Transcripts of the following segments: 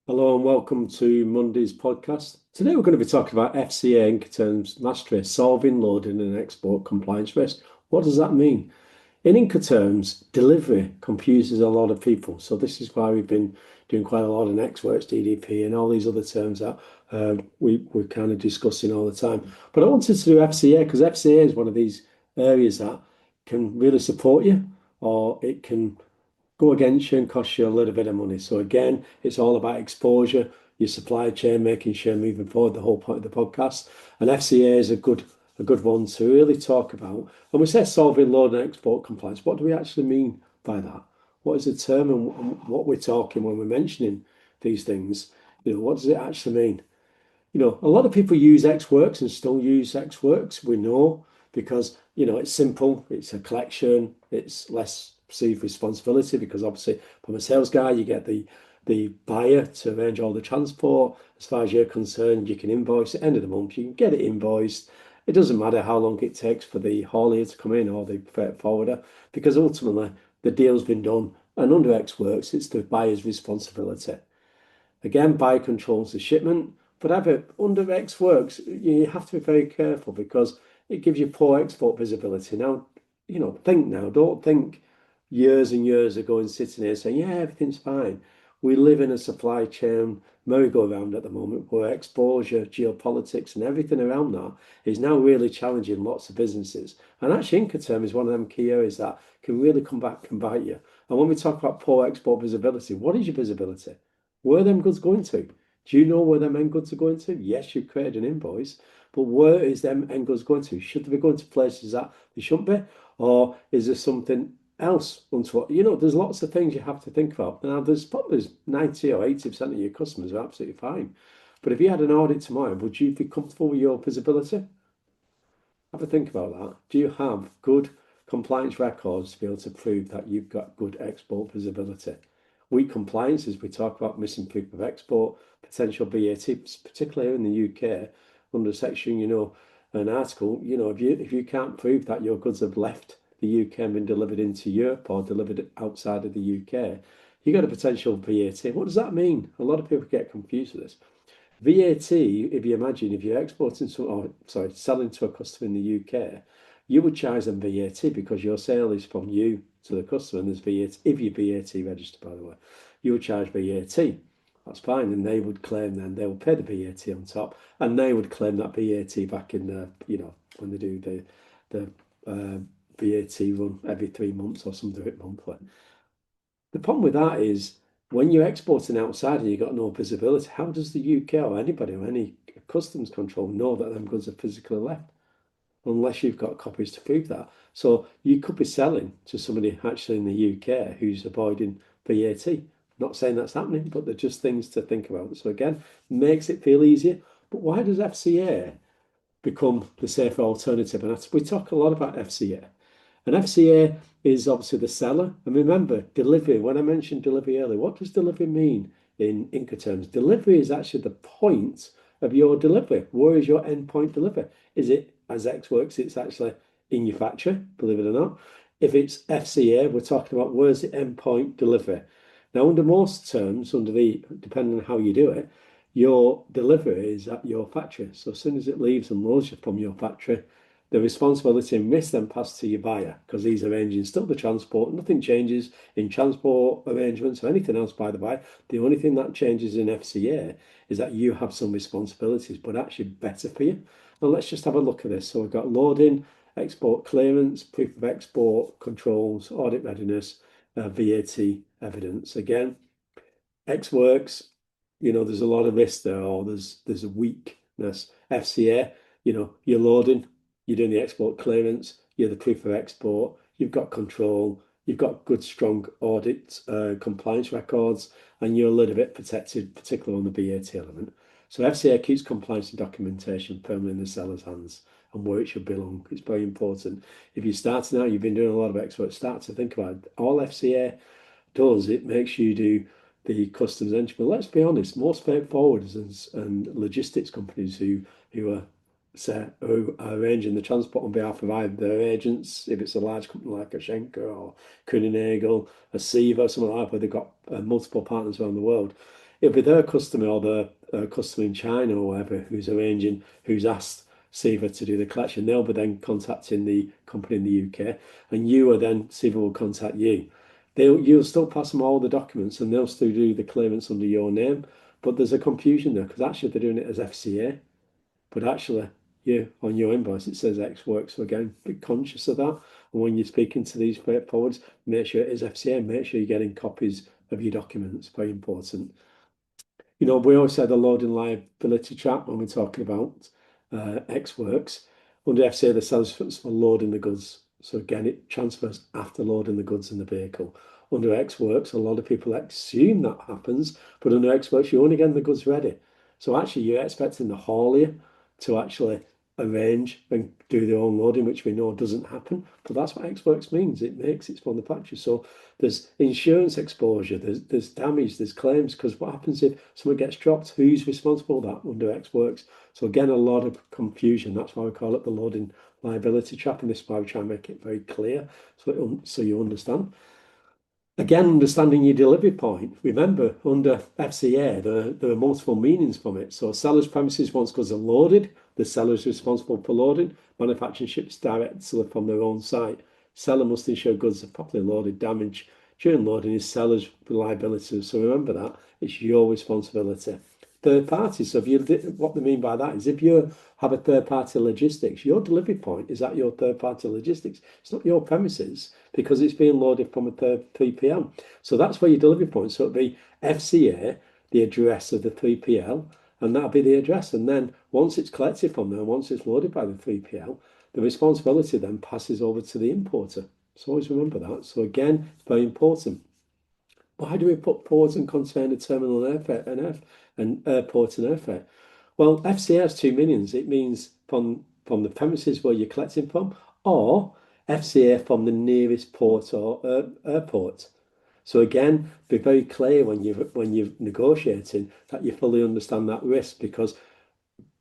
Hello and welcome to Monday's podcast. Today we're going to be talking about FCA Incoterms mastery, solving, loading and export compliance risk. What does that mean? In Incoterms, delivery confuses a lot of people. So this is why we've been doing quite a lot in Xworks, DDP and all these other terms that we're kind of discussing all the time. But I wanted to do FCA because FCA is one of these areas that can really support you or it can go against you and cost you a little bit of money. So again, it's all about exposure, your supply chain, making sure moving forward, the whole point of the podcast. And FCA is a good one to really talk about. And we say solving load and export compliance. What do we actually mean by that? What is the term and what we're talking when we're mentioning these things? What does it actually mean? A lot of people use Xworks and still use Xworks, we know, because, it's simple, it's a collection, it's less perceived responsibility because obviously from a sales guy, you get the buyer to arrange all the transport. As far as you're concerned, you can invoice at the end of the month, you can get it invoiced. It doesn't matter how long it takes for the haulier to come in or the freight forwarder, because ultimately the deal's been done. And under Xworks, it's the buyer's responsibility. Again, buyer controls the shipment, but under Xworks, you have to be very careful because it gives you poor export visibility. Now, think now, don't think years and years ago and sitting here saying, yeah, everything's fine. We live in a supply chain merry-go-round at the moment where exposure, geopolitics, and everything around that is now really challenging lots of businesses. And actually, Incoterm is one of them key areas that can really come back and bite you. And when we talk about poor export visibility, what is your visibility? Where are them goods going to? Do you know where them end goods are going to? Yes, you've created an invoice, but where is them end goods going to? Should they be going to places that they shouldn't be? Or is there something else untoward? There's lots of things you have to think about. Now, there's probably 90 or 80% of your customers are absolutely fine. But if you had an audit tomorrow, would you be comfortable with your visibility? Have a think about that. Do you have good compliance records to be able to prove that you've got good export visibility? Weak compliance, as we talk about missing proof of export, potential VAT, particularly here in the UK, under section, an article, if you can't prove that your goods have left the UK and been delivered into Europe or delivered outside of the UK, you got a potential VAT. What does that mean? A lot of people get confused with this. VAT, if you imagine, if you're exporting to, or sorry, selling to a customer in the UK, you would charge them VAT because your sale is from you to the customer and there's VAT, if you're VAT registered, by the way, you would charge VAT. That's fine. And they would claim then they will pay the VAT on top and they would claim that VAT back in the, when they do the VAT run every 3 months or some do it monthly. The problem with that is when you're exporting outside and you've got no visibility, how does the UK or anybody or any customs control know that them goods are physically left? Unless you've got copies to prove that. So you could be selling to somebody actually in the UK who's avoiding VAT. Not saying that's happening, but they're just things to think about. So again, makes it feel easier. But why does FCA become the safer alternative? And we talk a lot about FCA. And FCA is obviously the seller. And remember, delivery, when I mentioned delivery earlier, what does delivery mean in Incoterms? Delivery is actually the point of your delivery. Where is your endpoint delivery? Is it, as X works, it's actually in your factory, believe it or not. If it's FCA, we're talking about where's the endpoint delivery. Now, under most terms, depending on how you do it, your delivery is at your factory. So as soon as it leaves and loads from your factory, the responsibility and risk then pass to your buyer because he's arranging still the transport. Nothing changes in transport arrangements or anything else by the by. The only thing that changes in FCA is that you have some responsibilities, but actually better for you. And let's just have a look at this. So we've got loading, export clearance, proof of export, controls, audit readiness, VAT evidence. Again, X works, there's a lot of risk there, or there's a weakness. FCA, you're loading, you're doing the export clearance, you're the proof of export, you've got control, you've got good, strong audit compliance records, and you're a little bit protected, particularly on the VAT element. So FCA keeps compliance and documentation firmly in the seller's hands and where it should belong. It's very important. If you're starting out, you've been doing a lot of export, start to think about it. All FCA does, it makes you do the customs entry. But let's be honest, most freight forwarders and logistics companies who are arranging the transport on behalf of either their agents, if it's a large company like a Schenker or Kuehne+Nagel, a Siva, something like that, where they've got multiple partners around the world, it'll be their customer or the customer in China or whatever who's arranging, who's asked Siva to do the collection. They'll be then contacting the company in the UK, and you are then Siva will contact you. You'll still pass them all the documents, and they'll still do the clearance under your name. But there's a confusion there because actually they're doing it as FCA, but actually, you on your invoice it says X work. So again, be conscious of that. And when you're speaking to these freight forwards, make sure it is FCA. Make sure you're getting copies of your documents. Very important. We always say the loading liability trap when we're talking about X works. Under FCA, the seller's for loading the goods. So again, it transfers after loading the goods in the vehicle. Under X works, a lot of people assume that happens, but under X works, you're only getting the goods ready. So actually, you're expecting the haulier to actually arrange and do their own loading, which we know doesn't happen. But that's what X works means. It makes it from the factory. So there's insurance exposure, there's damage, there's claims, because what happens if someone gets dropped? Who's responsible for that under X works? So again, a lot of confusion. That's why we call it the loading liability trap, and this is why we try and make it very clear so you understand. Again, understanding your delivery point. Remember, under FCA, there are multiple meanings from it. So seller's premises once goods are loaded, the seller is responsible for loading. Manufacturing ships directly from their own site. Seller must ensure goods are properly loaded. Damage during loading is seller's liability. So remember that. It's your responsibility. Third party. So what they mean by that is if you have a third party logistics, your delivery point is at your third party logistics. It's not your premises because it's being loaded from a third 3PL. So that's where your delivery point. So it'll be FCA, the address of the 3PL, and that'll be the address. And then once it's collected from there, once it's loaded by the 3PL, the responsibility then passes over to the importer. So always remember that. So again, it's very important. Why do we put ports and container terminal and airport and airfare? Well, FCA has two meanings. It means from the premises where you're collecting from, or FCA from the nearest port or airport. So again, be very clear when you're negotiating that you fully understand that risk, because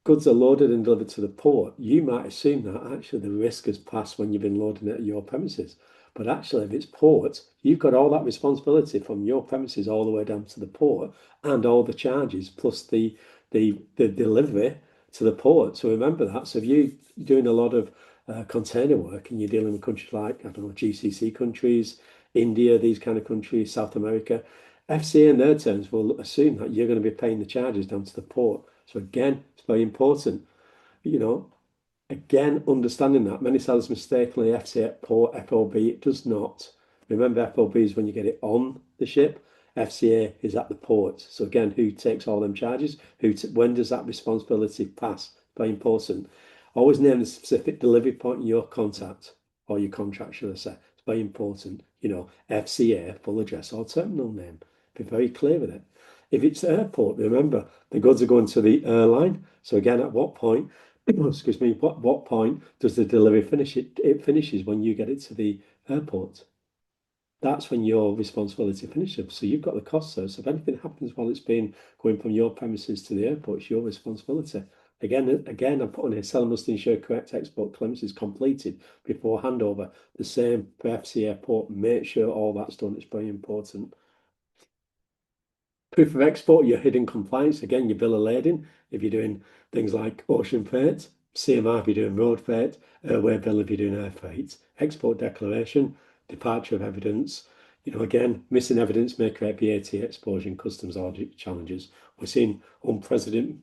goods are loaded and delivered to the port. You might assume that actually the risk has passed when you've been loading it at your premises. But actually, if it's port, you've got all that responsibility from your premises all the way down to the port, and all the charges plus the delivery to the port. So remember that. So if you're doing a lot of container work and you're dealing with countries like, I don't know, GCC countries, India, these kind of countries, South America, FCA in their terms will assume that you're going to be paying the charges down to the port. So again, it's very important. Again, understanding that many sellers mistakenly FCA at port, FOB. It does not. Remember, FOB is when you get it on the ship. FCA is at the port. So again, who takes all them charges? When does that responsibility pass? Very important. Always name the specific delivery point in your contact or your contract, should I say. It's very important. FCA, full address or terminal name. Be very clear with it. If it's airport, remember, the goods are going to the airline. So again, at what point, excuse me, what point does the delivery finish? It finishes when you get it to the airport. That's when your responsibility finishes. So you've got the cost there. So if anything happens while it's been going from your premises to the airport, it's your responsibility. Again, I'm putting here, seller must ensure correct export clearance is completed before handover. The same for FCA airport. Make sure all that's done. It's very important. Proof of export, your hidden compliance. Again, your bill of lading. If you're doing things like ocean freight, CMR if you're doing road freight, airway bill if you're doing air freight, export declaration, departure of evidence. Again, missing evidence may create VAT exposure and customs audit challenges. We're seeing unprecedented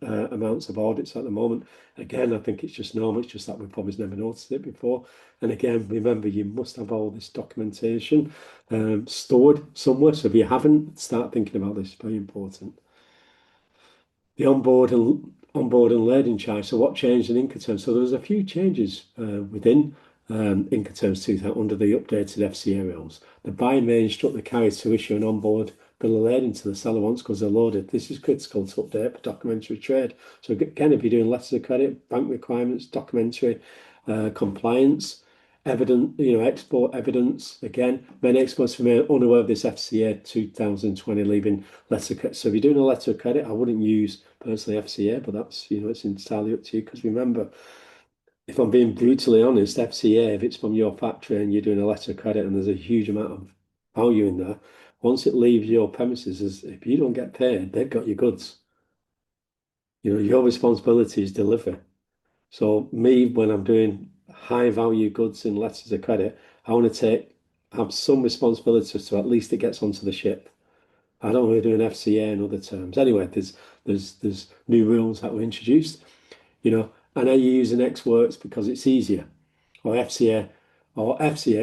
amounts of audits at the moment. Again, I think it's just normal. It's just that we've probably never noticed it before. And again, remember, you must have all this documentation stored somewhere. So if you haven't, start thinking about this. It's very important. The onboard and lading charge. So what changed in Incoterms? So there was a few changes within Incoterms 2000 under the updated FCA rules. The buyer may instruct the carrier to issue an onboard bill of lading to the seller once goods are loaded. This is critical to update for documentary trade. So again, if you're doing letters of credit, bank requirements, documentary compliance, export evidence. Again, many exports remain unaware of this FCA 2020 leaving letter of credit. So if you're doing a letter of credit, I wouldn't use personally FCA, but that's, it's entirely up to you. Because remember, if I'm being brutally honest, FCA, if it's from your factory and you're doing a letter of credit and there's a huge amount of value in there, Once it leaves your premises, if you don't get paid, they've got your goods. Your responsibility is delivery. So me, when I'm doing high value goods in letters of credit, I want to have some responsibility so at least it gets onto the ship. I don't want to do an FCA and other terms. Anyway, there's new rules that were introduced, and are you using X works because it's easier, or FCA,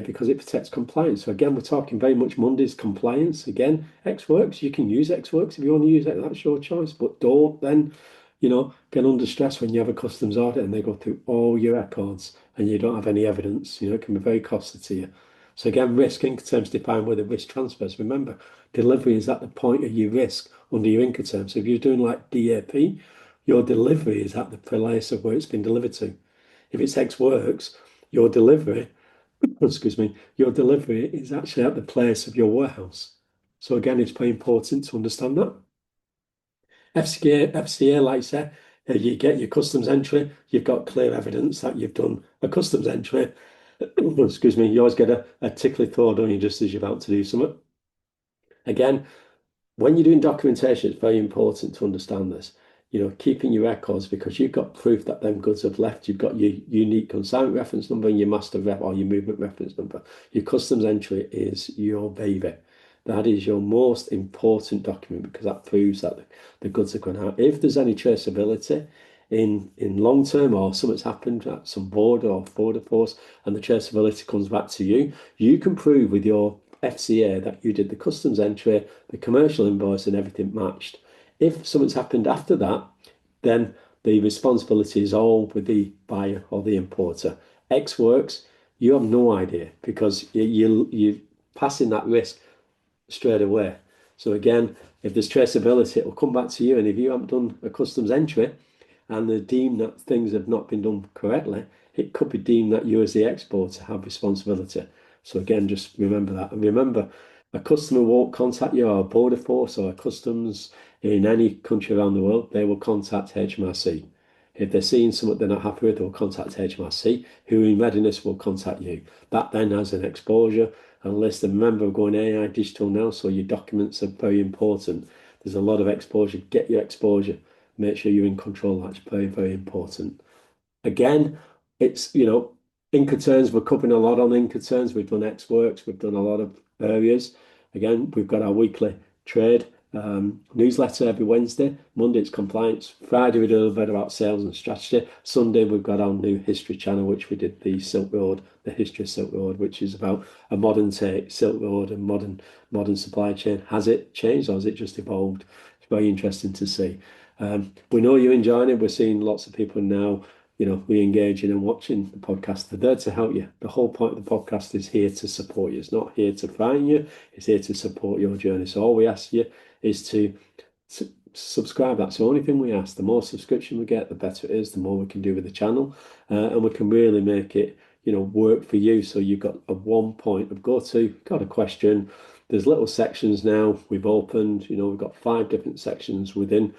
because it protects compliance. So again, we're talking very much Monday's compliance. Again, X works, you can use X works if you want to use it, that's your choice, but don't then, get under stress when you have a customs audit and they go through all your records and you don't have any evidence. It can be very costly to you. So again, risk Incoterms define where the risk transfers. Remember, delivery is at the point of your risk under your Incoterms. So if you're doing like DAP, your delivery is at the place of where it's been delivered to. If it's Ex Works, your delivery, excuse me, your delivery is actually at the place of your warehouse. So again, it's very important to understand that. FCA, like I said, you get your customs entry, you've got clear evidence that you've done a customs entry. Excuse me, you always get a tickly thought, don't you, just as you're about to do something. Again, when you're doing documentation, it's very important to understand this. Keeping your records because you've got proof that them goods have left. You've got your unique consignment reference number and your master rep or your movement reference number. Your customs entry is your baby. That is your most important document because that proves that the goods are going out. If there's any traceability in long term or something's happened at some border or border force and the traceability comes back to you, you can prove with your FCA that you did the customs entry, the commercial invoice, and everything matched. If something's happened after that, then the responsibility is all with the buyer or the importer. X works, you have no idea because you're passing that risk straight away. So again, if there's traceability, it will come back to you. And if you haven't done a customs entry and they deem that things have not been done correctly, it could be deemed that you as the exporter have responsibility. So again, just remember that. And remember, a customer won't contact you or a border force or a customs in any country around the world. They will contact HMRC. If they're seeing something they're not happy with, they'll contact HMRC, who in readiness will contact you. That then has an exposure and list. And remember, we're going AI digital now, so your documents are very important. There's a lot of exposure. Get your exposure. Make sure you're in control. That's very, very important. Again, it's, Incoterms, we're covering a lot on Incoterms. We've done X Works, we've done a lot of areas. Again, we've got our weekly trade newsletter every Wednesday. Monday it's compliance. Friday we do a little bit about sales and strategy. Sunday we've got our new history channel, which we did the Silk Road, the history of Silk Road, which is about a modern take Silk Road and modern supply chain. Has it changed or has it just evolved? It's very interesting to see. We know you're enjoying it. We're seeing lots of people now, re-engaging and watching the podcast. They're there to help you. The whole point of the podcast is here to support you. It's not here to frighten you. It's here to support your journey. So all we ask you is to subscribe. That's the only thing we ask. The more subscription we get, the better it is, the more we can do with the channel. And we can really make it, work for you. So you've got a one point of go to, got a question. There's little sections now we've opened. We've got 5 different sections within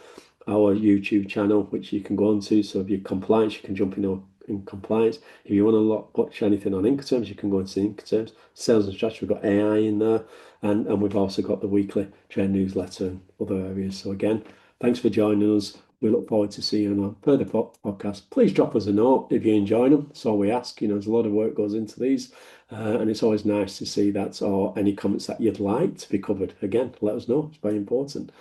our YouTube channel, which you can go on to. So if you're compliant, you can jump in compliance. If you want to watch anything on Incoterms, you can go into Incoterms. Sales and strategy, we've got AI in there. And we've also got the weekly trade newsletter and other areas. So again, thanks for joining us. We look forward to seeing you on a further podcast. Please drop us a note if you enjoy them. That's all we ask. There's a lot of work goes into these. And it's always nice to see that or any comments that you'd like to be covered. Again, let us know. It's very important.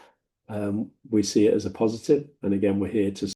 We see it as a positive. And again, we're here to